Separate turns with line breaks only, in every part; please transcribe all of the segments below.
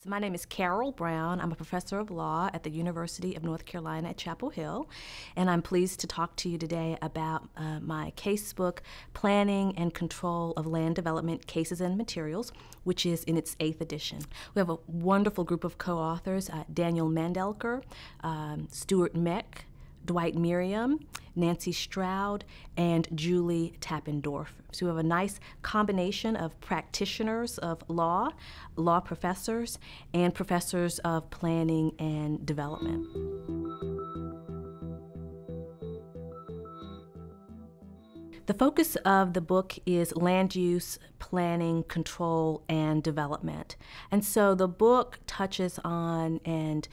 So my name is Carol Brown. I'm a professor of law at the University of North Carolina at Chapel Hill, and I'm pleased to talk to you today about my casebook, Planning and Control of Land Development Cases and Materials, which is in its 8th edition. We have a wonderful group of co-authors, Daniel Mandelker, Stuart Meck, Dwight Merriam, Nancy Stroud, and Julie Tappendorf. So we have a nice combination of practitioners of law, law professors, and professors of planning and development. The focus of the book is land use, planning, control, and development. And so the book touches on and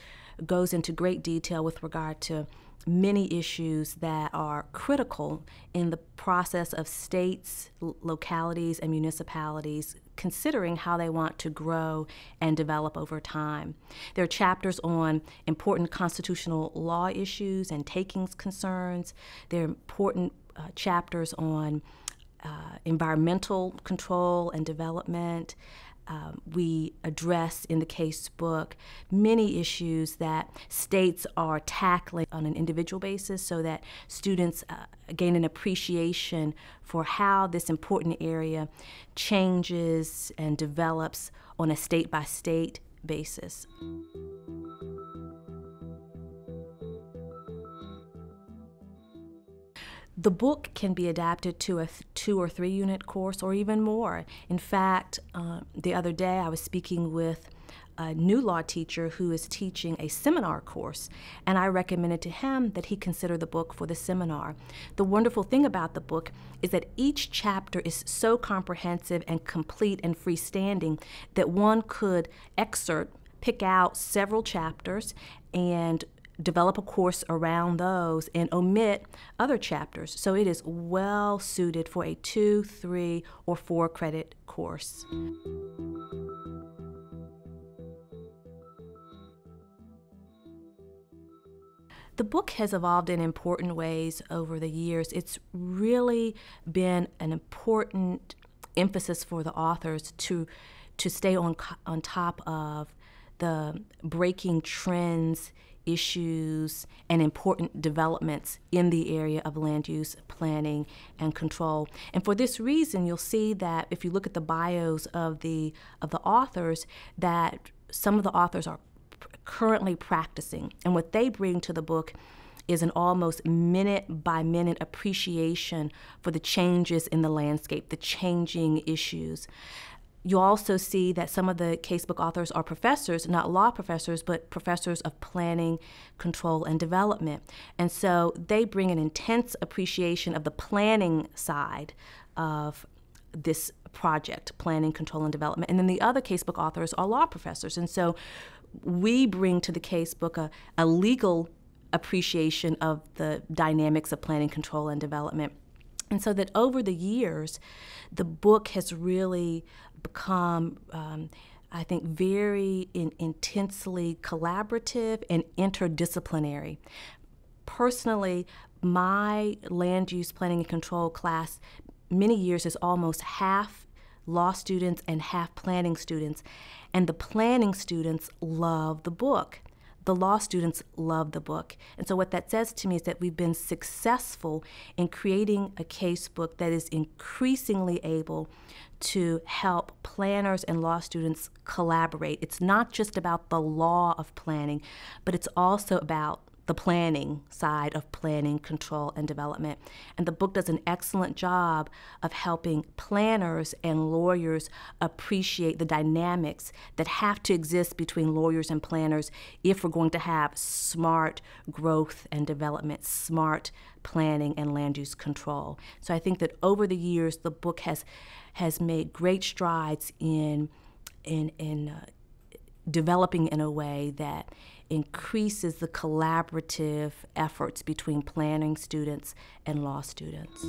goes into great detail with regard to many issues that are critical in the process of states, localities, and municipalities considering how they want to grow and develop over time. There are chapters on important constitutional law issues and takings concerns. There are important chapters on environmental control and development. We address in the case book many issues that states are tackling on an individual basis so that students gain an appreciation for how this important area changes and develops on a state-by-state basis. The book can be adapted to a 2 or 3 unit course or even more. In fact, the other day I was speaking with a new law teacher who is teaching a seminar course, and I recommended to him that he consider the book for the seminar. The wonderful thing about the book is that each chapter is so comprehensive and complete and freestanding that one could pick out several chapters and develop a course around those and omit other chapters. So it is well suited for a 2, 3, or 4 credit course. The book has evolved in important ways over the years. It's really been an important emphasis for the authors to stay on top of the breaking trends, issues, and important developments in the area of land use, planning, and control. And for this reason, you'll see that if you look at the bios of the authors, that some of the authors are currently practicing. And what they bring to the book is an almost minute-by-minute appreciation for the changes in the landscape, the changing issues. You'll also see that some of the casebook authors are professors, not law professors, but professors of planning, control, and development. And so they bring an intense appreciation of the planning side of this project, planning, control, and development. And then the other casebook authors are law professors. And so we bring to the casebook a legal appreciation of the dynamics of planning, control, and development. And so that over the years, the book has really become, I think, very intensely collaborative and interdisciplinary. Personally, my land use planning and control class many years is almost half law students and half planning students. And the planning students love the book. The law students love the book. And so what that says to me is that we've been successful in creating a case book that is increasingly able to help planners and law students collaborate. It's not just about the law of planning, but it's also about the planning side of planning, control, and development. And the book does an excellent job of helping planners and lawyers appreciate the dynamics that have to exist between lawyers and planners if we're going to have smart growth and development, smart planning and land use control. So I think that over the years, the book has made great strides in developing in a way that increases the collaborative efforts between planning students and law students.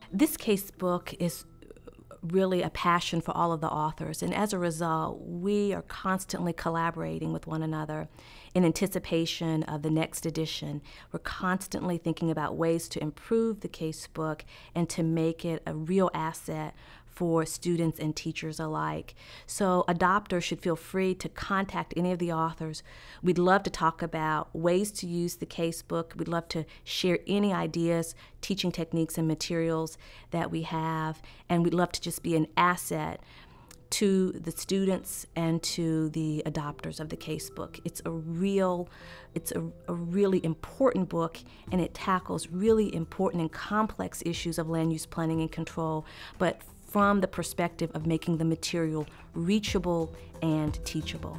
This case book is really a passion for all of the authors, and as a result, we are constantly collaborating with one another in anticipation of the next edition. We're constantly thinking about ways to improve the case book and to make it a real asset for students and teachers alike. So adopters should feel free to contact any of the authors. We'd love to talk about ways to use the casebook. We'd love to share any ideas, teaching techniques, and materials that we have. And we'd love to just be an asset to the students and to the adopters of the casebook. It's a really important book, and it tackles really important and complex issues of land use planning and control, but from the perspective of making the material reachable and teachable.